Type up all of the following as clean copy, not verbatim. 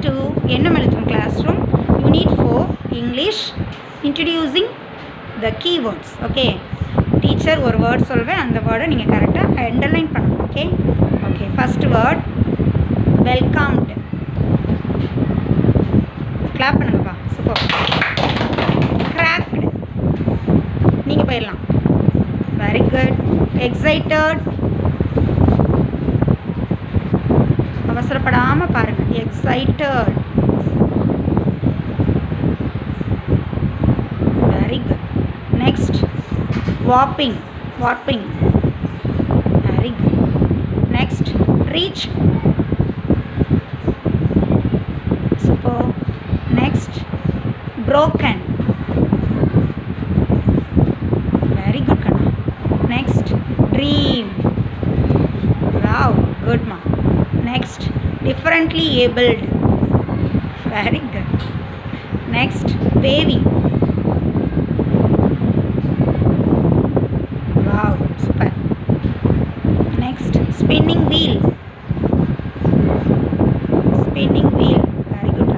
to Ennam Elutthum Classroom, Unit 4, English, introducing the keywords. Okay, teacher ஒரு word சொல்வேன், அந்த வேர்டை நீங்கள் கரெக்டாக அண்டர்லைன் பண்ணணும். Okay okay first word welcomed. Clap பண்ணுங்கப்பா. சூப்பர். கிராக்டு. நீங்கள் போயிடலாம். Very good. எக்ஸைட்டட். அவசரப்படாமல் பாருங்கள். Excited. Very good. Next warping. Warping. Very good. Next reach. Super. Next broken. Very good Kanna. Next dream. Wow, good ma. Next differently abled. Very good. Next waving. Wow, super. Next spinning wheel. Spinning wheel. Very good.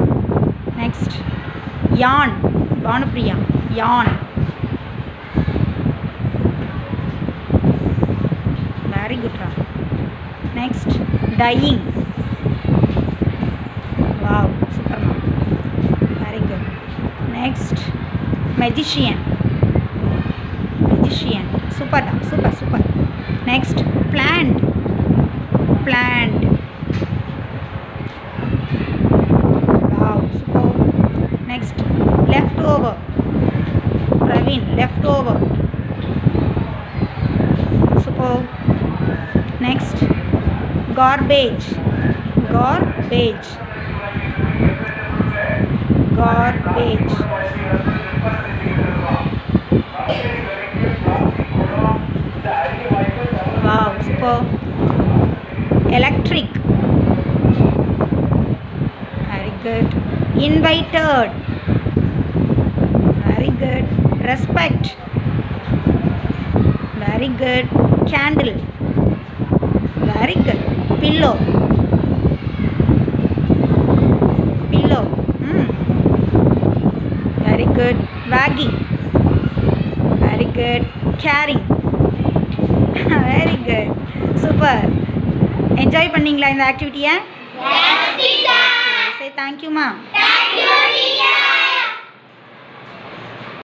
Next yawn. Bhanupriya. Yawn. Very good. Next dying. Wow, super mom. Very good. Next magician. Magician. Super da. Super super. Next planned. Planned. Wow, super. Next leftover. Praveen, leftover. Super. Next garbage. Garbage. Garbage. Wow, super. Electric. Very good. Invited. Very good. Respect. Very good. Candle. Very good. Pillow. Pillow. Very good. Wagging. Very good. Carrying. Very good. Super. Enjoy பண்ணீங்களா இந்த ஆக்டிவிட்டியை? Yes, teacher. Say thank you, ma. Thank you, teacher.